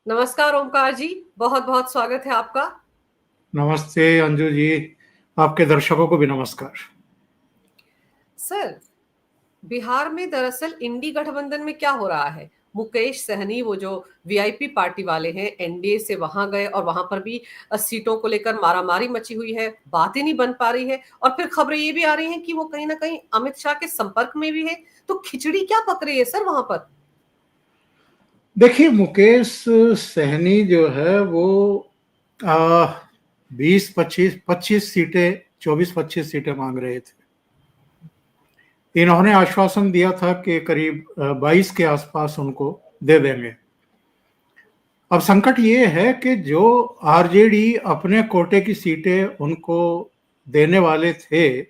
नमस्कार ओमकार जी, बहुत बहुत स्वागत है आपका। नमस्ते अंजू जी, आपके दर्शकों को भी नमस्कार। सर, बिहार में दरअसल इंडी गठबंधन में क्या हो रहा है? मुकेश सहनी, वो जो वीआईपी पार्टी वाले हैं, एनडीए से वहां गए और वहां पर भी सीटों को लेकर मारामारी मची हुई है, बात ही नहीं बन पा रही है। और फिर खबरें ये भी आ रही हैं कि वो कहीं ना कहीं अमित शाह के संपर्क में भी है। तो खिचड़ी क्या पक रही है सर वहां पर? देखिए, मुकेश सहनी जो है वो 20-25 सीटें, 24-25 सीटें मांग रहे थे। इन्होंने आश्वासन दिया था कि करीब 22 के आसपास उनको दे देंगे। अब संकट ये है कि जो आरजेडी अपने कोटे की सीटें उनको देने वाले थे,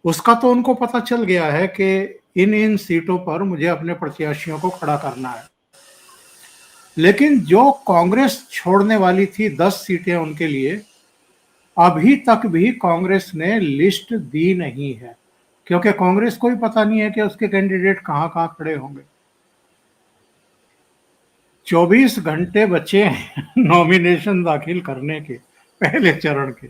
उसका तो उनको पता चल गया है कि इन इन सीटों पर मुझे अपने प्रत्याशियों को खड़ा करना है। लेकिन जो कांग्रेस छोड़ने वाली थी 10 सीटें उनके लिए, अभी तक भी कांग्रेस ने लिस्ट दी नहीं है, क्योंकि कांग्रेस को भी पता नहीं है कि उसके कैंडिडेट कहां कहां खड़े होंगे। 24 घंटे बचे हैं नॉमिनेशन दाखिल करने के, पहले चरण के,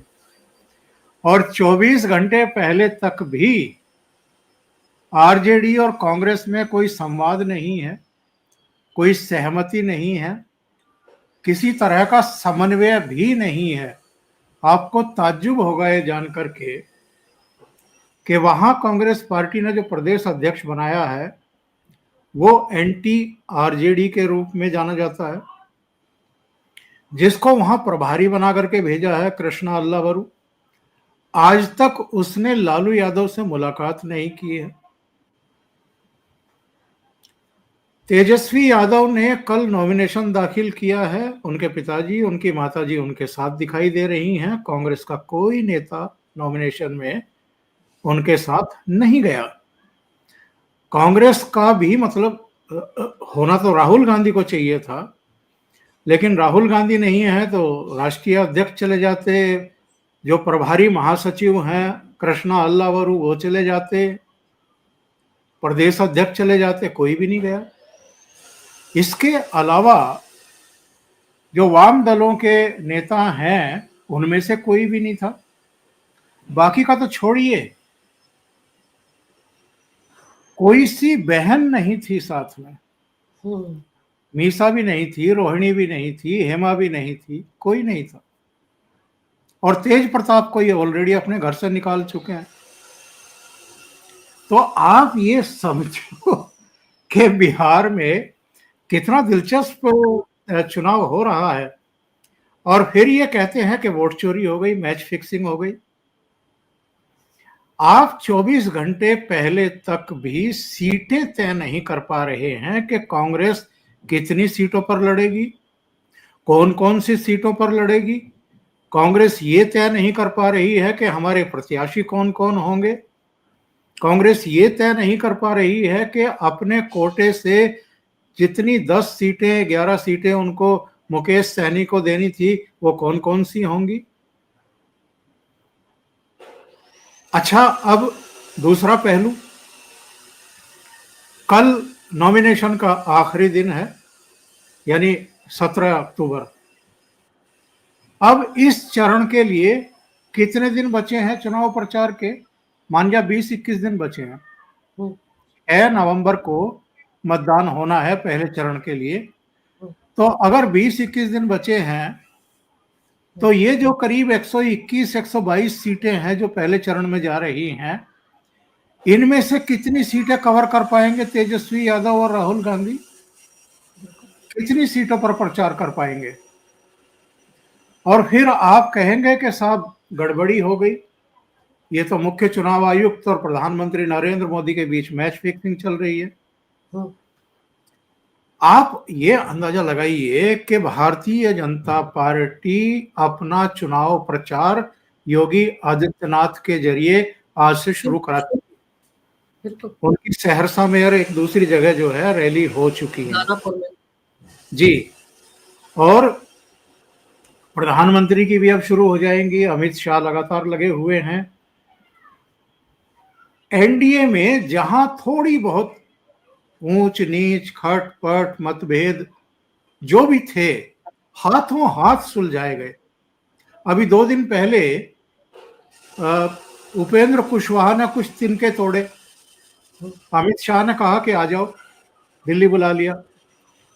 और 24 घंटे पहले तक भी आरजेडी और कांग्रेस में कोई संवाद नहीं है, कोई सहमति नहीं है, किसी तरह का समन्वय भी नहीं है। आपको ताज्जुब होगा ये जानकर के कि वहां कांग्रेस पार्टी ने जो प्रदेश अध्यक्ष बनाया है वो एंटी आरजेडी के रूप में जाना जाता है। जिसको वहां प्रभारी बना करके भेजा है कृष्णा अल्लावरू, आज तक उसने लालू यादव से मुलाकात नहीं की है। तेजस्वी यादव ने कल नॉमिनेशन दाखिल किया है, उनके पिताजी, उनकी माताजी उनके साथ दिखाई दे रही हैं। कांग्रेस का कोई नेता नॉमिनेशन में उनके साथ नहीं गया। कांग्रेस का भी मतलब होना तो राहुल गांधी को चाहिए था, लेकिन राहुल गांधी नहीं है तो राष्ट्रीय अध्यक्ष चले जाते, जो प्रभारी महासचिव हैं कृष्णा अल्लावरू वो चले जाते, प्रदेश अध्यक्ष चले जाते, कोई भी नहीं गया। इसके अलावा जो वाम दलों के नेता हैं उनमें से कोई भी नहीं था। बाकी का तो छोड़िए, कोई सी बहन नहीं थी साथ में। मीसा भी नहीं थी, रोहिणी भी नहीं थी, हेमा भी नहीं थी, कोई नहीं था। और तेज प्रताप को ये ऑलरेडी अपने घर से निकाल चुके हैं। तो आप ये समझो कि बिहार में कितना दिलचस्प चुनाव हो रहा है, और फिर ये कहते हैं कि वोट चोरी हो गई, मैच फिक्सिंग हो गई। आप 24 घंटे पहले तक भी सीटें तय नहीं कर पा रहे हैं कि कांग्रेस कितनी सीटों पर लड़ेगी, कौन कौन सी सीटों पर लड़ेगी। कांग्रेस ये तय नहीं कर पा रही है कि हमारे प्रत्याशी कौन कौन होंगे। कांग्रेस ये तय नहीं कर पा रही है कि अपने कोटे से जितनी 10 सीटें, 11 सीटें उनको मुकेश सहनी को देनी थी वो कौन कौन सी होंगी। अच्छा, अब दूसरा पहलू, कल नॉमिनेशन का आखिरी दिन है, यानी 17 अक्टूबर। अब इस चरण के लिए कितने दिन बचे हैं चुनाव प्रचार के? मान लिया 20-21 दिन बचे हैं। 6 नवंबर को मतदान होना है पहले चरण के लिए। तो अगर 20-21 दिन बचे हैं तो ये जो करीब 121-122 सीटें हैं जो पहले चरण में जा रही हैं, इनमें से कितनी सीटें कवर कर पाएंगे तेजस्वी यादव और राहुल गांधी? कितनी सीटों पर प्रचार कर पाएंगे? और फिर आप कहेंगे कि साहब गड़बड़ी हो गई, ये तो मुख्य चुनाव आयुक्त और प्रधानमंत्री नरेंद्र मोदी के बीच मैच फिक्सिंग चल रही है। आप ये अंदाजा लगाइए कि भारतीय जनता पार्टी अपना चुनाव प्रचार योगी आदित्यनाथ के जरिए आज से शुरू करा चुकी है। उनकी सहरसा में और एक दूसरी जगह जो है रैली हो चुकी है जी, और प्रधानमंत्री की भी अब शुरू हो जाएंगी। अमित शाह लगातार लगे हुए हैं। एनडीए में जहां थोड़ी बहुत ऊंच नीच, खटपट, मतभेद जो भी थे हाथों हाथ सुलझाए गए। अभी 2 दिन पहले उपेंद्र कुशवाहा ने कुछ तिनके तोड़े। अमित शाह ने कहा कि आ जाओ, दिल्ली बुला लिया,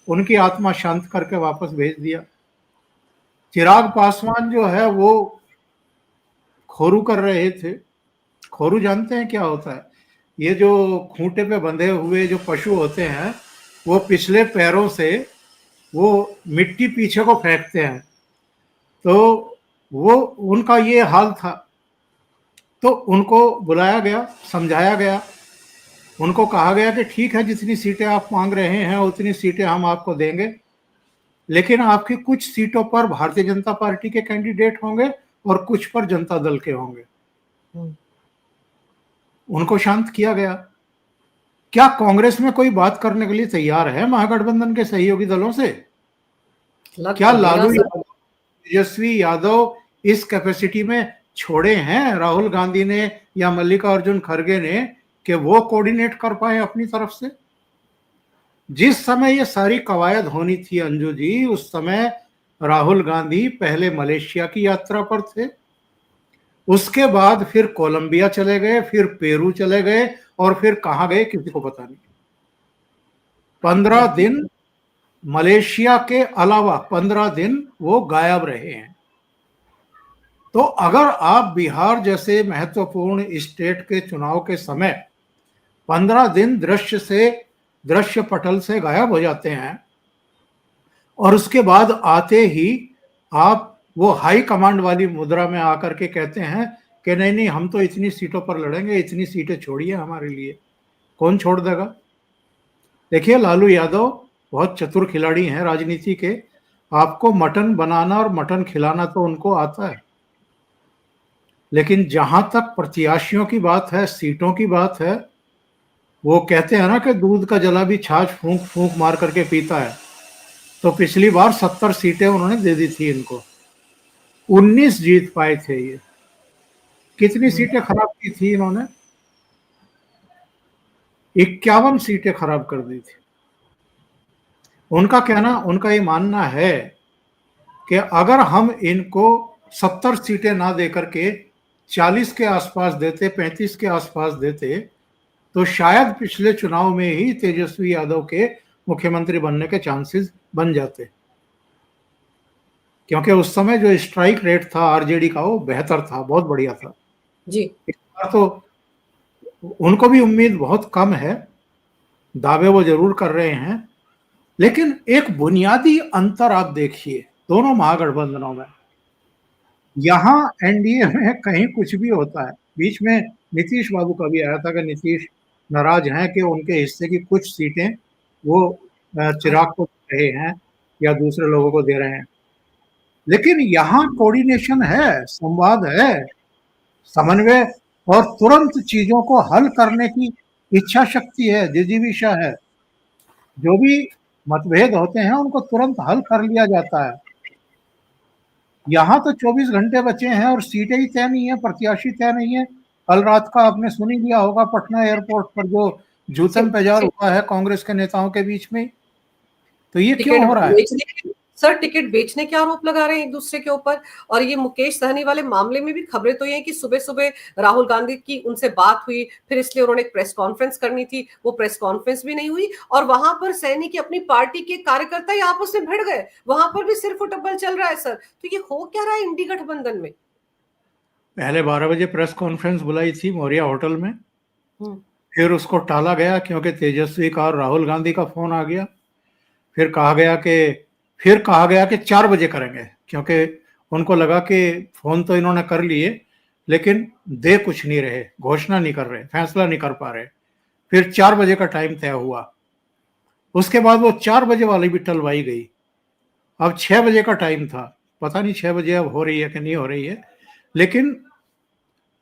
उनकी आत्मा शांत करके वापस भेज दिया। चिराग पासवान जो है वो खोरू कर रहे थे। खोरू जानते हैं क्या होता है? ये जो खूंटे पे बंधे हुए जो पशु होते हैं वो पिछले पैरों से वो मिट्टी पीछे को फेंकते हैं, तो वो उनका ये हाल था। तो उनको बुलाया गया, समझाया गया, उनको कहा गया कि ठीक है, जितनी सीटें आप मांग रहे हैं उतनी सीटें हम आपको देंगे, लेकिन आपकी कुछ सीटों पर भारतीय जनता पार्टी के कैंडिडेट होंगे और कुछ पर जनता दल के होंगे। उनको शांत किया गया। क्या कांग्रेस में कोई बात करने के लिए तैयार है महागठबंधन के सहयोगी दलों से? क्या लालू यादव, तेजस्वी यादव इस कैपेसिटी में छोड़े हैं राहुल गांधी ने या मल्लिकार्जुन खड़गे ने कि वो कोऑर्डिनेट कर पाए अपनी तरफ से? जिस समय ये सारी कवायद होनी थी अंजू जी, उस समय राहुल गांधी पहले मलेशिया की यात्रा पर थे, उसके बाद फिर कोलंबिया चले गए, फिर पेरू चले गए, और फिर कहां गए किसी को पता नहीं। 15 दिन मलेशिया के अलावा 15 दिन वो गायब रहे हैं। तो अगर आप बिहार जैसे महत्वपूर्ण स्टेट के चुनाव के समय 15 दिन दृश्य पटल से गायब हो जाते हैं और उसके बाद आते ही आप वो हाई कमांड वाली मुद्रा में आकर के कहते हैं कि नहीं नहीं, हम तो इतनी सीटों पर लड़ेंगे, इतनी सीटें छोड़िए हमारे लिए, कौन छोड़ देगा? देखिए, लालू यादव बहुत चतुर खिलाड़ी हैं राजनीति के। आपको मटन बनाना और मटन खिलाना तो उनको आता है, लेकिन जहां तक प्रत्याशियों की बात है, सीटों की बात है, वो कहते हैं ना कि दूध का जला भी छाछ फूंक फूंक मार करके पीता है। तो पिछली बार 70 सीटें उन्होंने दे दी थी इनको, 19 जीत पाए थे ये। कितनी सीटें खराब की थी इन्होंने? 51 सीटें खराब कर दी थी। उनका ये मानना है कि अगर हम इनको 70 सीटें ना देकर के 40 के आसपास देते, 35 के आसपास देते, तो शायद पिछले चुनाव में ही तेजस्वी यादव के मुख्यमंत्री बनने के चांसेस बन जाते, क्योंकि उस समय जो स्ट्राइक रेट था आरजेडी का वो बेहतर था, बहुत बढ़िया था जी। इस बार तो उनको भी उम्मीद बहुत कम है, दावे वो जरूर कर रहे हैं, लेकिन एक बुनियादी अंतर आप देखिए दोनों महागठबंधनों में। यहां एनडीए में कहीं कुछ भी होता है। बीच में नीतीश बाबू का भी आया था कि नीतीश नाराज हैं कि उनके हिस्से की कुछ सीटें वो चिराग को दे रहे हैं या दूसरे लोगों को दे रहे हैं, लेकिन यहाँ कोऑर्डिनेशन है, संवाद है, समन्वय और तुरंत चीजों को हल करने की इच्छा शक्ति है, जिजीविषा है। जो भी मतभेद होते हैं उनको तुरंत हल कर लिया जाता है। यहाँ तो 24 घंटे बचे हैं और सीटें ही तय नहीं है, प्रत्याशी तय नहीं है। कल रात का आपने सुन ही लिया होगा पटना एयरपोर्ट पर जो जूतम पेजार हुआ है कांग्रेस के नेताओं के बीच में। तो ये क्यों हो रहा है? सर, टिकट बेचने के आरोप लगा रहे हैं एक दूसरे के ऊपर। और ये मुकेश सहनी वाले मामले में भी खबरें तो ये हैं कि सुबह सुबह राहुल गांधी की उनसे बात हुई, फिर इसलिए उन्होंने एक प्रेस कॉन्फ्रेंस करनी थी, वो प्रेस कॉन्फ्रेंस भी नहीं हुई, और वहां पर सहनी की अपनी पार्टी के कार्यकर्ता ही आपस में भिड़ गए, वहां पर भी सिर्फ टब्बल चल रहा है। सर, तो ये हो क्या रहा है इंडी गठबंधन में? पहले 12 बजे प्रेस कॉन्फ्रेंस बुलाई थी मौर्या होटल में, फिर उसको टाला गया क्योंकि तेजस्वी का और राहुल गांधी का फोन आ गया। फिर कहा गया कि 4 बजे करेंगे, क्योंकि उनको लगा कि फोन तो इन्होंने कर लिए लेकिन दे कुछ नहीं रहे, घोषणा नहीं कर रहे, फैसला नहीं कर पा रहे। फिर 4 बजे का टाइम तय हुआ। उसके बाद वो 4 बजे वाली भी टलवाई गई। अब 6 बजे का टाइम था, पता नहीं 6 बजे अब हो रही है कि नहीं हो रही है, लेकिन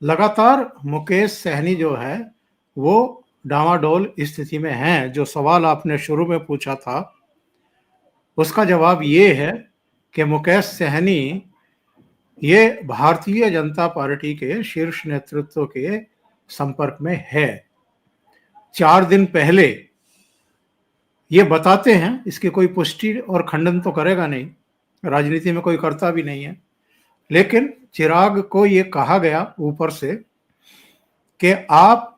लगातार मुकेश सहनी जो है वो डामाडोल स्थिति में हैं। जो सवाल आपने शुरू में पूछा था उसका जवाब ये है कि मुकेश सहनी ये भारतीय जनता पार्टी के शीर्ष नेतृत्व के संपर्क में है। 4 दिन पहले ये बताते हैं, इसकी कोई पुष्टि और खंडन तो करेगा नहीं, राजनीति में कोई करता भी नहीं है, लेकिन चिराग को ये कहा गया ऊपर से कि आप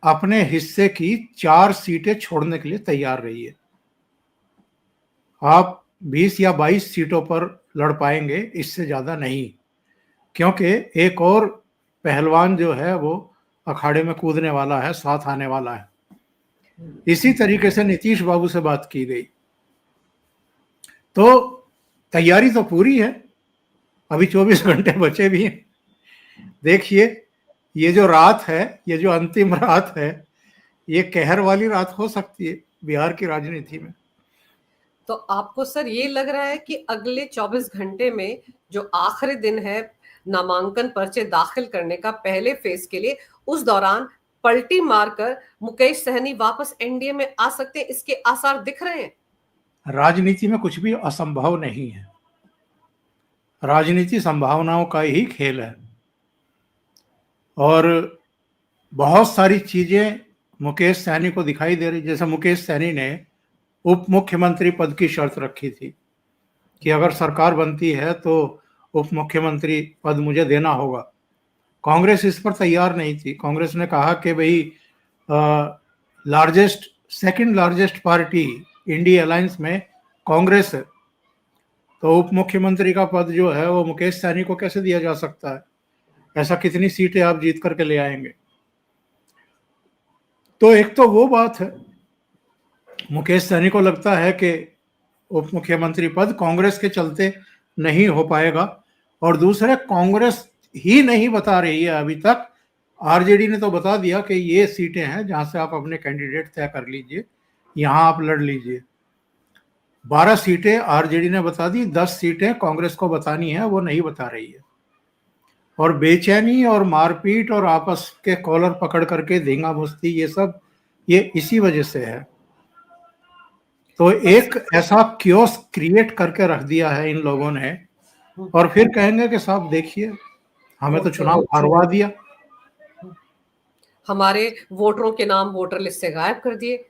अपने हिस्से की 4 सीटें छोड़ने के लिए तैयार रहिए। आप 20 या 22 सीटों पर लड़ पाएंगे, इससे ज्यादा नहीं, क्योंकि एक और पहलवान जो है वो अखाड़े में कूदने वाला है, साथ आने वाला है। इसी तरीके से नीतीश बाबू से बात की गई। तो तैयारी तो पूरी है, अभी 24 घंटे बचे भी हैं। देखिए, ये जो रात है, ये जो अंतिम रात है, ये कहर वाली रात हो सकती है बिहार की राजनीति में। तो आपको सर ये लग रहा है कि अगले 24 घंटे में जो आखिरी दिन है नामांकन पर्चे दाखिल करने का पहले फेज के लिए, उस दौरान पलटी मारकर मुकेश सहनी वापस एनडीए में आ सकते हैं, इसके आसार दिख रहे हैं? राजनीति में कुछ भी असंभव नहीं है, राजनीति संभावनाओं का ही खेल है। और बहुत सारी चीजें मुकेश सहनी को दिखाई दे रही, जैसे मुकेश सहनी ने उप मुख्यमंत्री पद की शर्त रखी थी कि अगर सरकार बनती है तो उप मुख्यमंत्री पद मुझे देना होगा। कांग्रेस इस पर तैयार नहीं थी। कांग्रेस ने कहा कि भाई second largest party India alliance में कांग्रेस है, तो उप मुख्यमंत्री का पद जो है वो मुकेश सहनी को कैसे दिया जा सकता है, ऐसा कितनी सीटें आप जीत करके ले आएंगे। तो एक तो वो बात है, मुकेश सहनी को लगता है कि उप मुख्यमंत्री पद कांग्रेस के चलते नहीं हो पाएगा, और दूसरे कांग्रेस ही नहीं बता रही है अभी तक, आरजेडी ने तो बता दिया कि ये सीटें हैं जहां से आप अपने कैंडिडेट तय कर लीजिए, यहां आप लड़ लीजिए। 12 सीटें आरजेडी ने बता दी, 10 सीटें कांग्रेस को बतानी है, वो नहीं बता रही है। और बेचैनी और मारपीट और आपस के कॉलर पकड़ करके धींगा मुश्ती, ये सब ये इसी वजह से है। तो एक ऐसा क्योस क्रिएट करके रख दिया है इन लोगों ने, और फिर कहेंगे कि साहब देखिए हमें तो चुनाव हारवा दिया, हमारे वोटरों के नाम वोटर लिस्ट से गायब कर दिए,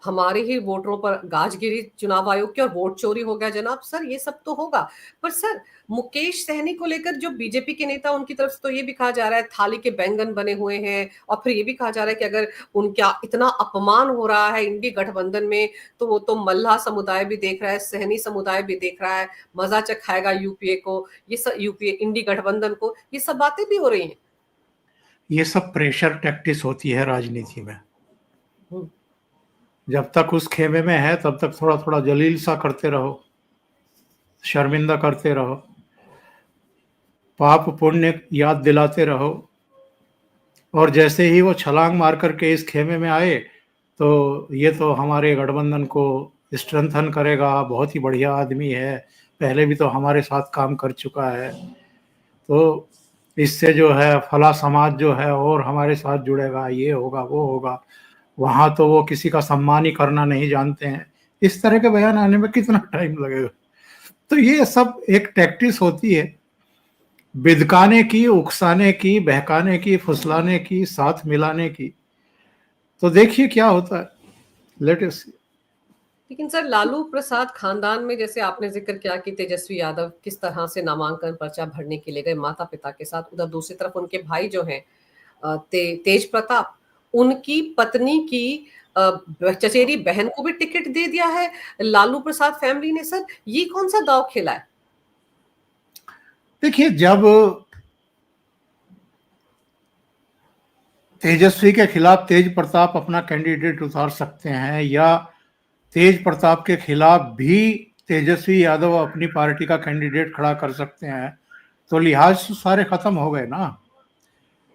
हमारे ही वोटरों पर गाजगिरी चुनाव आयोग की और वोट चोरी हो गया। जनाब सर ये सब तो होगा, पर सर मुकेश सहनी को लेकर जो बीजेपी के नेता, उनकी तरफ से तो ये भी कहा जा रहा है थाली के बैंगन बने हुए हैं, और फिर ये भी कहा जा रहा है कि अगर उनका इतना अपमान हो रहा है इंडी गठबंधन में, तो वो तो मल्लाह समुदाय भी देख रहा है, सहनी समुदाय भी देख रहा है, मजा चखाएगा यूपीए को, ये सब यूपीए इंडी गठबंधन को, ये सब बातें भी हो रही हैं। ये सब प्रेशर टैक्टिस होती है राजनीति में। जब तक उस खेमे में है तब तक थोड़ा थोड़ा जलील सा करते रहो, शर्मिंदा करते रहो, पाप पुण्य याद दिलाते रहो, और जैसे ही वो छलांग मार करके इस खेमे में आए तो ये तो हमारे गठबंधन को स्ट्रेंथन करेगा, बहुत ही बढ़िया आदमी है, पहले भी तो हमारे साथ काम कर चुका है, तो इससे जो है फला समाज जो है और हमारे साथ जुड़ेगा, ये होगा वो होगा, वहां तो वो किसी का सम्मान ही करना नहीं जानते हैं। इस तरह के बयान आने में कितना टाइम लगेगा। तो ये सब एक टैक्टिस होती है, बिदकाने की, उकसाने की, बहकाने की, फुसलाने की, साथ मिलाने की। तो देखिए क्या होता है, लेट अस सी। लेकिन सर लालू प्रसाद खानदान में, जैसे आपने जिक्र किया कि तेजस्वी यादव किस तरह से नामांकन पर्चा भरने के लिए गए माता पिता के साथ, उधर दूसरी तरफ उनके भाई जो हैं तेज प्रताप, उनकी पत्नी की चचेरी बहन को भी टिकट दे दिया है लालू प्रसाद फैमिली ने। सर ये कौन सा दांव खेला है? देखिए, जब तेजस्वी के खिलाफ तेज प्रताप अपना कैंडिडेट उतार सकते हैं, या तेज प्रताप के खिलाफ भी तेजस्वी यादव अपनी पार्टी का कैंडिडेट खड़ा कर सकते हैं, तो लिहाज तो सारे खत्म हो गए ना।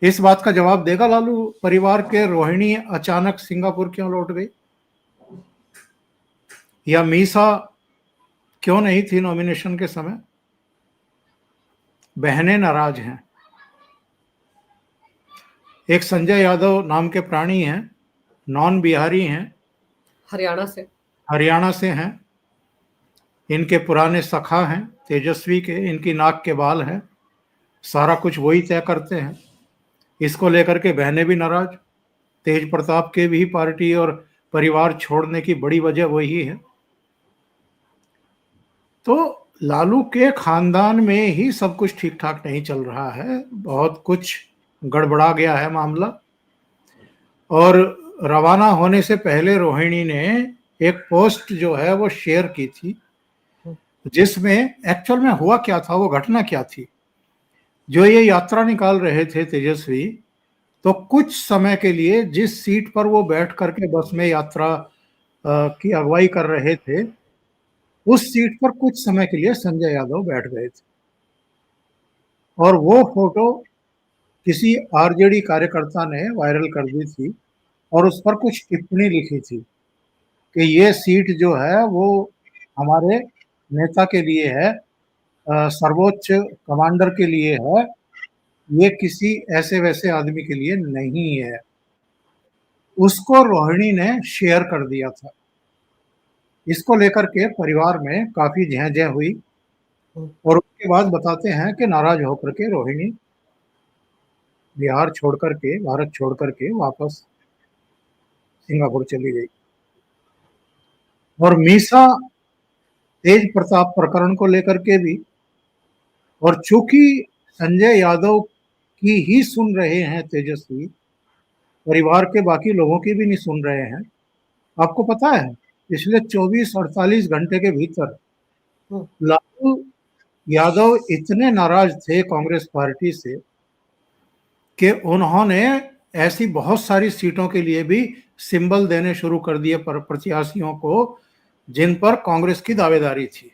इस बात का जवाब देगा लालू परिवार के रोहिणी अचानक सिंगापुर क्यों लौट गई, या मीसा क्यों नहीं थी नॉमिनेशन के समय। बहनें नाराज हैं। एक संजय यादव नाम के प्राणी हैं, नॉन बिहारी हैं, हरियाणा से हैं, इनके पुराने सखा हैं तेजस्वी के, इनकी नाक के बाल हैं, सारा कुछ वही तय करते हैं। इसको लेकर के बहनें भी नाराज, तेज प्रताप के भी पार्टी और परिवार छोड़ने की बड़ी वजह वही है। तो लालू के खानदान में ही सब कुछ ठीक ठाक नहीं चल रहा है, बहुत कुछ गड़बड़ा गया है मामला। और रवाना होने से पहले रोहिणी ने एक पोस्ट जो है वो शेयर की थी, जिसमें एक्चुअल में हुआ क्या था, वो घटना क्या थी। जो ये यात्रा निकाल रहे थे तेजस्वी, तो कुछ समय के लिए जिस सीट पर वो बैठ करके बस में यात्रा की अगुवाई कर रहे थे, उस सीट पर कुछ समय के लिए संजय यादव बैठ गए थे। और वो फोटो किसी आरजेडी कार्यकर्ता ने वायरल कर दी थी और उस पर कुछ टिप्पणी लिखी थी कि ये सीट जो है वो हमारे नेता के लिए है, सर्वोच्च कमांडर के लिए है, ये किसी ऐसे वैसे आदमी के लिए नहीं है। उसको रोहिणी ने शेयर कर दिया था। इसको लेकर के परिवार में काफी जह जह हुई और उसके बाद बताते हैं कि नाराज होकर के रोहिणी बिहार छोड़ करके, भारत छोड़ करके वापस सिंगापुर चली गई। और मीसा तेज प्रताप प्रकरण को लेकर के भी, और चूंकि संजय यादव की ही सुन रहे हैं तेजस्वी, परिवार के बाकी लोगों की भी नहीं सुन रहे हैं। आपको पता है पिछले 24-48 घंटे के भीतर लालू यादव इतने नाराज थे कांग्रेस पार्टी से कि उन्होंने ऐसी बहुत सारी सीटों के लिए भी सिंबल देने शुरू कर दिए प्रत्याशियों को जिन पर कांग्रेस की दावेदारी थी।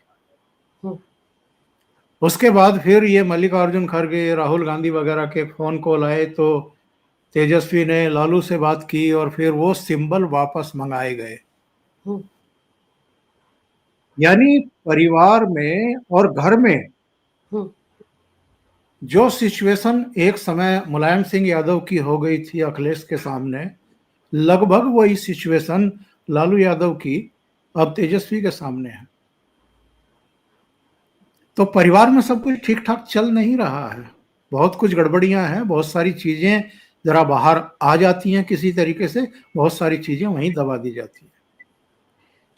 उसके बाद फिर ये मल्लिकार्जुन खड़गे, राहुल गांधी वगैरह के फोन कॉल आए, तो तेजस्वी ने लालू से बात की और फिर वो सिंबल वापस मंगाए गए। यानी परिवार में और घर में जो सिचुएशन एक समय मुलायम सिंह यादव की हो गई थी अखिलेश के सामने, लगभग वही सिचुएशन लालू यादव की अब तेजस्वी के सामने है। तो परिवार में सब कुछ ठीक ठाक चल नहीं रहा है, बहुत कुछ गड़बड़ियां हैं, बहुत सारी चीजें जरा बाहर आ जाती हैं किसी तरीके से, बहुत सारी चीजें वहीं दबा दी जाती हैं।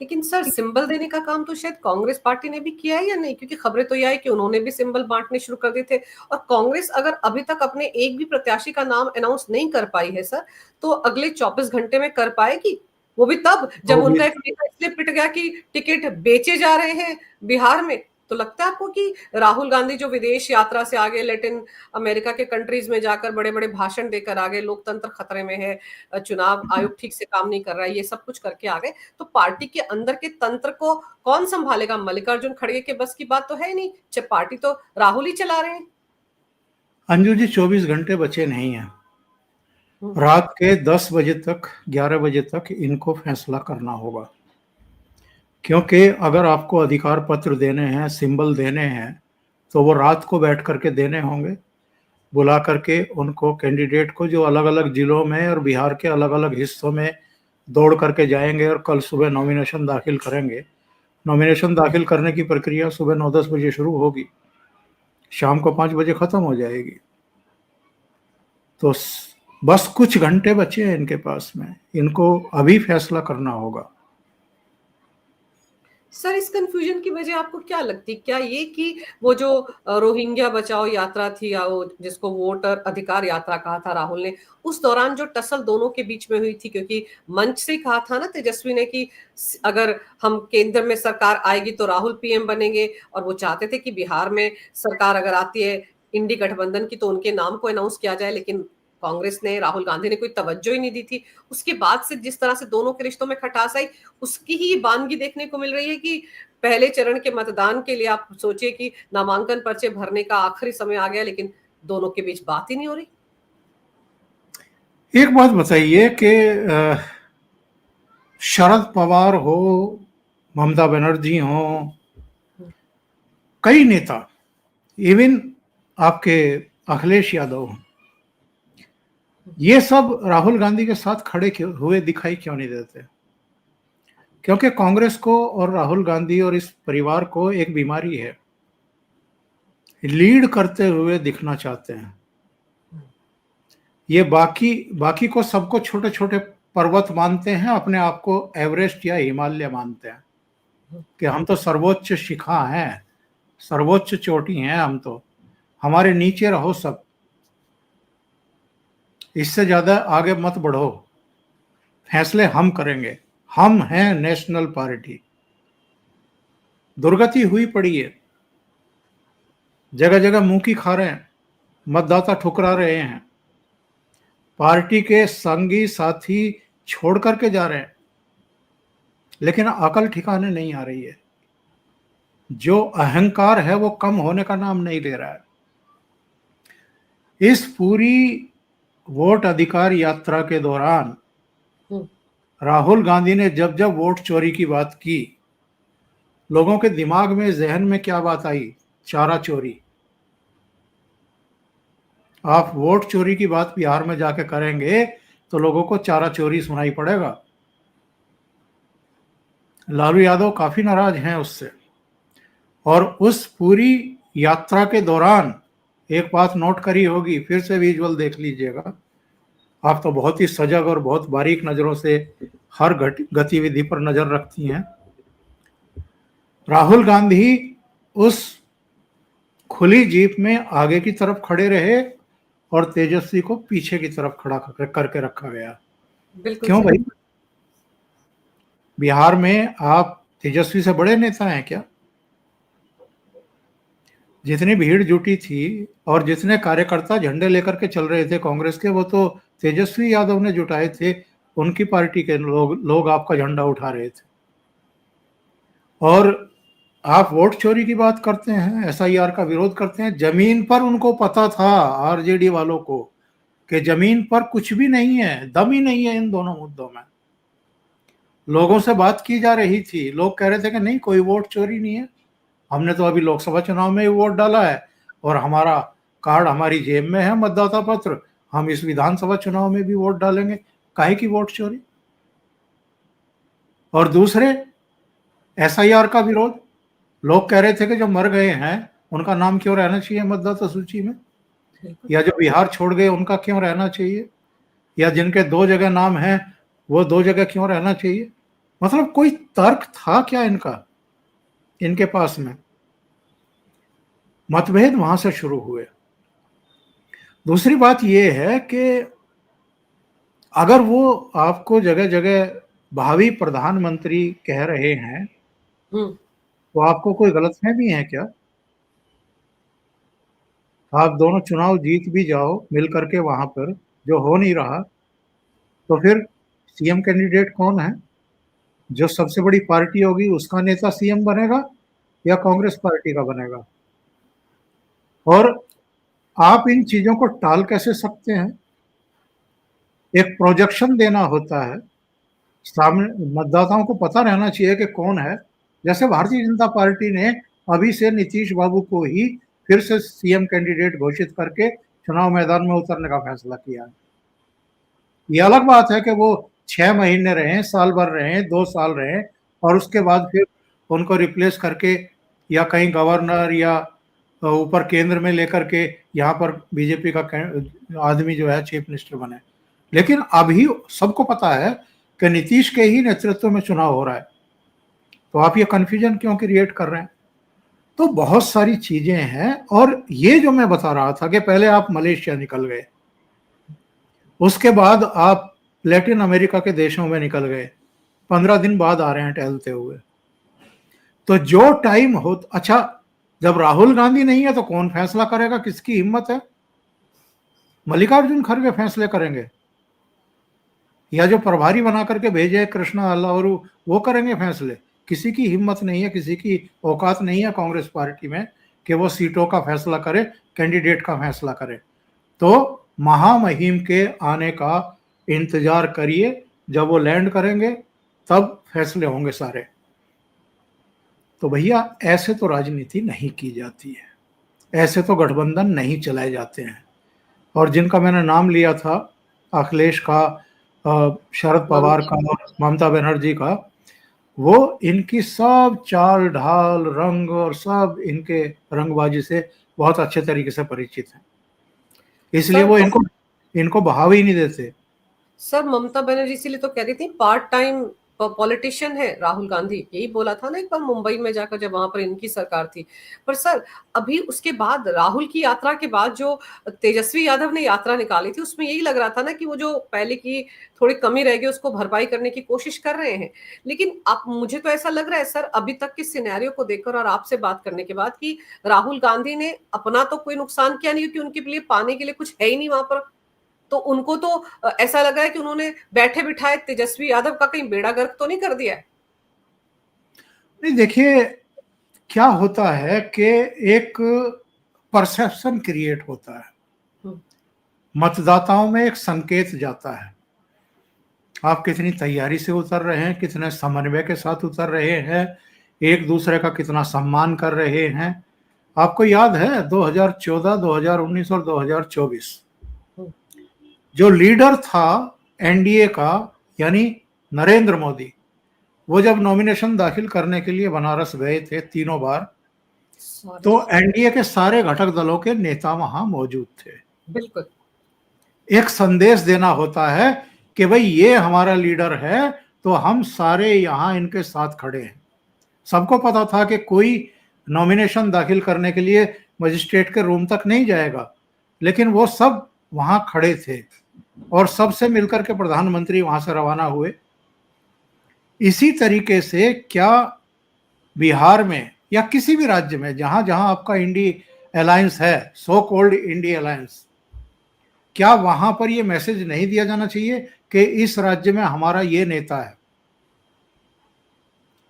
लेकिन सर सिंबल देने का काम तो शायद कांग्रेस पार्टी ने भी किया है या नहीं, क्योंकि खबरें तो यह है कि उन्होंने भी सिंबल बांटने शुरू कर दिए थे। और कांग्रेस अगर अभी तक अपने एक भी प्रत्याशी का नाम अनाउंस नहीं कर पाई है सर, तो अगले 24 घंटे में कर पाएगी? वो भी तब जब उनका एक नेता इसलिए पिट गया कि टिकट बेचे जा रहे हैं बिहार में। तो लगता है आपको कि राहुल गांधी जो विदेश यात्रा से आ गए, लैटिन अमेरिका के कंट्रीज में जाकर बड़े बड़े भाषण देकर आ गए, लोकतंत्र खतरे में है, चुनाव आयोग ठीक से काम नहीं कर रहा है, ये सब कुछ करके आ गए, तो पार्टी के अंदर के तंत्र को कौन संभालेगा? मल्लिकार्जुन खड़गे के बस की बात तो है नहीं, जब पार्टी तो राहुल ही चला रहे हैं। अंजू जी, 24 घंटे बचे नहीं हैं। रात के 10 बजे तक, 11 बजे तक इनको फैसला करना होगा, क्योंकि अगर आपको अधिकार पत्र देने हैं, सिंबल देने हैं, तो वो रात को बैठ करके देने होंगे, बुला करके उनको, कैंडिडेट को, जो अलग अलग जिलों में और बिहार के अलग अलग हिस्सों में दौड़ करके जाएंगे और कल सुबह नॉमिनेशन दाखिल करेंगे। नॉमिनेशन दाखिल करने की प्रक्रिया सुबह 9-10 बजे शुरू होगी, शाम को 5 बजे खत्म हो जाएगी। तो बस कुछ घंटे बचे हैं इनके पास में, इनको अभी फैसला करना होगा। सर इस कंफ्यूजन की वजह आपको क्या लगती, क्या ये कि वो जो रोहिंग्या बचाओ यात्रा थी, या वो जिसको वोटर अधिकार यात्रा कहा था राहुल ने, उस दौरान जो टसल दोनों के बीच में हुई थी, क्योंकि मंच से कहा था ना तेजस्वी ने कि अगर हम केंद्र में सरकार आएगी तो राहुल पीएम बनेंगे, और वो चाहते थे कि बिहार में सरकार अगर आती है इंडी गठबंधन की तो उनके नाम को अनाउंस किया जाए, लेकिन कांग्रेस ने, राहुल गांधी ने कोई तवज्जो ही नहीं दी थी। उसके बाद से जिस तरह से दोनों के रिश्तों में खटास आई, उसकी ही वानगी देखने को मिल रही है कि पहले चरण के मतदान के लिए आप सोचिए कि नामांकन पर्चे भरने का आखिरी समय आ गया, लेकिन दोनों के बीच बात ही नहीं हो रही। एक बात बताइए कि शरद पवार हो, ममता बनर्जी हो, कई नेता, इवन आपके अखिलेश यादव, ये सब राहुल गांधी के साथ खड़े हुए दिखाई क्यों नहीं देते? क्योंकि कांग्रेस को और राहुल गांधी और इस परिवार को एक बीमारी है, लीड करते हुए दिखना चाहते हैं। ये बाकी को, सबको छोटे छोटे पर्वत मानते हैं, अपने आप को एवरेस्ट या हिमालय मानते हैं कि हम तो सर्वोच्च शिखा हैं, सर्वोच्च चोटी हैं हम तो, हमारे नीचे रहो सब, इससे ज्यादा आगे मत बढ़ो, फैसले हम करेंगे, हम हैं नेशनल पार्टी। दुर्गति हुई पड़ी है, जगह जगह मुंह की खा रहे हैं, मतदाता ठुकरा रहे हैं, पार्टी के संगी साथी छोड़ करके जा रहे हैं, लेकिन अकल ठिकाने नहीं आ रही है। जो अहंकार है वो कम होने का नाम नहीं ले रहा है। इस पूरी वोट अधिकार यात्रा के दौरान राहुल गांधी ने जब जब वोट चोरी की बात की, लोगों के दिमाग में, जहन में क्या बात आई? चारा चोरी। आप वोट चोरी की बात बिहार में जाके करेंगे तो लोगों को चारा चोरी सुनाई पड़ेगा। लालू यादव काफी नाराज हैं उससे। और उस पूरी यात्रा के दौरान एक बात नोट करी होगी, फिर से विजुअल देख लीजिएगा, आप तो बहुत ही सजग और बहुत बारीक नजरों से हर गतिविधि पर नजर रखती हैं। राहुल गांधी उस खुली जीप में आगे की तरफ खड़े रहे और तेजस्वी को पीछे की तरफ खड़ा करके रखा गया। क्यों भाई? बिहार में आप तेजस्वी से बड़े नेता हैं क्या? जितनी भीड़ जुटी थी और जितने कार्यकर्ता झंडे लेकर के चल रहे थे कांग्रेस के, वो तो तेजस्वी यादव ने जुटाए थे। उनकी पार्टी के लोग आपका झंडा उठा रहे थे। और आप वोट चोरी की बात करते हैं, एसआईआर का विरोध करते हैं। जमीन पर उनको पता था, आरजेडी वालों को, कि जमीन पर कुछ भी नहीं है, दम ही नहीं है इन दोनों मुद्दों में। लोगों से बात की जा रही थी, लोग कह रहे थे कि नहीं, कोई वोट चोरी नहीं है, हमने तो अभी लोकसभा चुनाव में ही वोट डाला है और हमारा कार्ड हमारी जेब में है, मतदाता पत्र, हम इस विधानसभा चुनाव में भी वोट डालेंगे, काहे की वोट चोरी? और दूसरे, एसआईआर का विरोध। लोग कह रहे थे कि जो मर गए हैं उनका नाम क्यों रहना चाहिए मतदाता सूची में, या जो बिहार छोड़ गए उनका क्यों रहना चाहिए, या जिनके 2 जगह नाम है वो 2 जगह क्यों रहना चाहिए? मतलब कोई तर्क था क्या इनके पास में? मतभेद वहां से शुरू हुए। दूसरी बात यह है कि अगर वो आपको जगह जगह भावी प्रधानमंत्री कह रहे हैं तो आपको कोई गलतफहमी है क्या? आप दोनों चुनाव जीत भी जाओ मिल करके वहां पर, जो हो नहीं रहा, तो फिर सीएम कैंडिडेट कौन है? जो सबसे बड़ी पार्टी होगी उसका नेता सीएम बनेगा या कांग्रेस पार्टी का बनेगा? और आप इन चीजों को टाल कैसे सकते हैं? एक प्रोजेक्शन देना होता है, सामने मतदाताओं को पता रहना चाहिए कि कौन है। जैसे भारतीय जनता पार्टी ने अभी से नीतीश बाबू को ही फिर से सीएम कैंडिडेट घोषित करके चुनाव मैदान में उतरने का फैसला किया है। ये अलग बात है कि वो 6 महीने रहे, साल भर रहे, 2 साल रहे, और उसके बाद फिर उनको रिप्लेस करके या कहीं गवर्नर या ऊपर केंद्र में लेकर के यहाँ पर बीजेपी का आदमी जो है चीफ मिनिस्टर बने। लेकिन अभी सबको पता है कि नीतीश के ही नेतृत्व में चुनाव हो रहा है, तो आप ये कंफ्यूजन क्यों क्रिएट कर रहे हैं? तो बहुत सारी चीजें हैं। और ये जो मैं बता रहा था कि पहले आप मलेशिया निकल गए, उसके बाद आप लैटिन अमेरिका के देशों में निकल गए, 15 दिन बाद आ रहे हैं टहलते हुए। तो जो टाइम हो, अच्छा, जब राहुल गांधी नहीं है तो कौन फैसला करेगा? किसकी हिम्मत है? मल्लिकार्जुन खड़गे फैसले करेंगे, या जो प्रभारी बना करके भेजे कृष्णा और वो करेंगे फैसले? किसी की हिम्मत नहीं है, किसी की औकात नहीं है कांग्रेस पार्टी में कि वो सीटों का फैसला करे, कैंडिडेट का फैसला करे। तो महामहिम के आने का इंतजार करिए, जब वो लैंड करेंगे तब फैसले होंगे सारे। तो भैया, ऐसे तो राजनीति नहीं की जाती है, ऐसे तो गठबंधन नहीं चलाए जाते हैं। और जिनका मैंने नाम लिया था, अखिलेश का, शरद पवार का और ममता बनर्जी का, वो इनकी सब चाल ढाल, रंग और सब इनके रंगबाजी से बहुत अच्छे तरीके से परिचित हैं, इसलिए वो इनको बहाव ही नहीं देते। सर ममता बनर्जी इसीलिए तो कह रही थी पार्ट टाइम पॉलिटिशियन है राहुल गांधी, यही बोला था ना एक बार मुंबई में जाकर जब वहां पर इनकी सरकार थी। पर सर अभी उसके बाद राहुल की यात्रा के बाद जो तेजस्वी यादव ने यात्रा निकाली थी उसमें यही लग रहा था ना कि वो जो पहले की थोड़ी कमी रह गई उसको भरपाई करने की कोशिश कर रहे हैं। लेकिन आप, मुझे तो ऐसा लग रहा है सर अभी तक के सिनेरियो को देखकर और आपसे बात करने के बाद कि राहुल गांधी ने अपना तो कोई नुकसान किया नहीं, क्योंकि उनके लिए पाने के लिए कुछ है ही नहीं वहां पर। तो उनको तो ऐसा लग रहा है कि उन्होंने बैठे बिठाए तेजस्वी यादव का कहीं बेड़ा गर्क तो नहीं कर दिया है। नहीं, देखिए क्या होता है कि एक परसेप्शन क्रिएट होता है, हम्म, मतदाताओं में एक संकेत जाता है। आप कितनी तैयारी से उतर रहे हैं, कितने समन्वय के साथ उतर रहे हैं, एक दूसरे का कितना सम्मान कर रहे हैं। आपको याद है 2014, 2019 और 2024 हम्म, जो लीडर था एनडीए का, यानी नरेंद्र मोदी, वो जब नॉमिनेशन दाखिल करने के लिए बनारस गए थे तीनों बार, सॉरी। तो एनडीए के सारे घटक दलों के नेता वहां मौजूद थे। बिल्कुल। एक संदेश देना होता है कि भाई ये हमारा लीडर है, तो हम सारे यहां इनके साथ खड़े हैं। सबको पता था कि कोई नॉमिनेशन दाखिल करने के लिए मजिस्ट्रेट के रूम तक नहीं जाएगा, लेकिन वो सब वहां खड़े थे और सबसे मिलकर के प्रधानमंत्री वहां से रवाना हुए। इसी तरीके से क्या बिहार में या किसी भी राज्य में जहां जहां आपका इंडी अलायंस है, सो कॉल्ड इंडी अलायंस, क्या वहां पर यह मैसेज नहीं दिया जाना चाहिए कि इस राज्य में हमारा ये नेता है?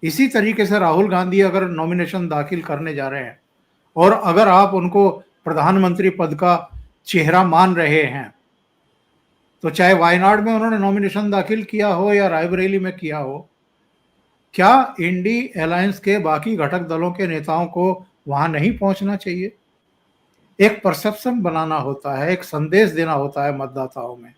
इसी तरीके से राहुल गांधी अगर नॉमिनेशन दाखिल करने जा रहे हैं और अगर आप उनको प्रधानमंत्री पद का चेहरा मान रहे हैं, तो चाहे वायनाड में उन्होंने नॉमिनेशन दाखिल किया हो या रायबरेली में किया हो, क्या इंडी अलायंस के बाकी घटक दलों के नेताओं को वहां नहीं पहुंचना चाहिए? एक परसेप्शन बनाना होता है, एक संदेश देना होता है मतदाताओं में।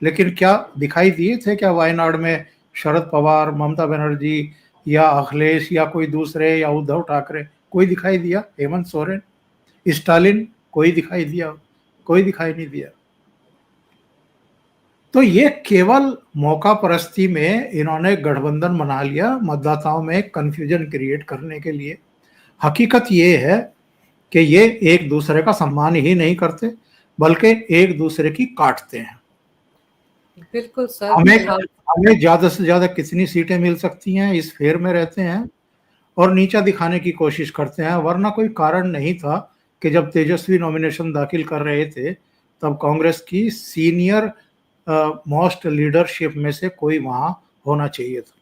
लेकिन क्या दिखाई दिए थे क्या वायनाड में शरद पवार, ममता बनर्जी या अखिलेश या कोई दूसरे या उद्धव ठाकरे? कोई दिखाई दिया? हेमंत सोरेन, स्टालिन, कोई दिखाई दिया? कोई दिखाई नहीं दिया। तो ये केवल मौका परस्ती में इन्होंने गठबंधन बना लिया, मतदाताओं में कंफ्यूजन क्रिएट करने के लिए। हकीकत ये है कि ये एक दूसरे का सम्मान ही नहीं करते, बल्कि एक दूसरे की काटते हैं। बिल्कुल सर हमें बिहार। हमें ज्यादा से ज्यादा कितनी सीटें मिल सकती हैं, इस फेर में रहते हैं और नीचा दिखाने की कोशिश करते हैं। वरना कोई कारण नहीं था कि जब तेजस्वी नॉमिनेशन दाखिल कर रहे थे तब कांग्रेस की सीनियर मोस्ट लीडरशिप में से कोई वहां होना चाहिए था।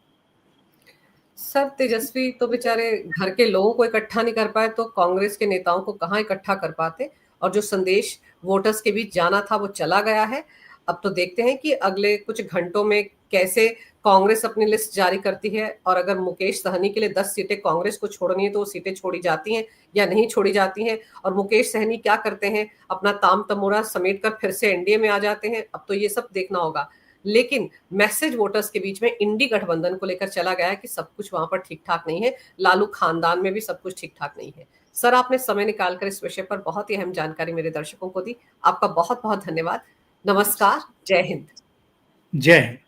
सर तेजस्वी तो बेचारे घर के लोगों को इकट्ठा नहीं कर पाए, तो कांग्रेस के नेताओं को कहाँ इकट्ठा कर पाते। और जो संदेश वोटर्स के बीच जाना था वो चला गया है। अब तो देखते हैं कि अगले कुछ घंटों में कैसे कांग्रेस अपनी लिस्ट जारी करती है, और अगर मुकेश सहनी के लिए 10 सीटें कांग्रेस को छोड़नी है तो वो सीटें छोड़ी जाती हैं या नहीं छोड़ी जाती हैं, और मुकेश सहनी क्या करते हैं, अपना ताम तमोरा समेट कर फिर से एनडीए में आ जाते हैं। अब तो ये सब देखना होगा। लेकिन मैसेज वोटर्स के बीच में इंडी गठबंधन को लेकर चला गया है कि सब कुछ वहां पर ठीक ठाक नहीं है, लालू खानदान में भी सब कुछ ठीक ठाक नहीं है। सर आपने समय निकालकर इस विषय पर बहुत ही अहम जानकारी मेरे दर्शकों को दी, आपका बहुत बहुत धन्यवाद। नमस्कार, जय हिंद। जय हिंद।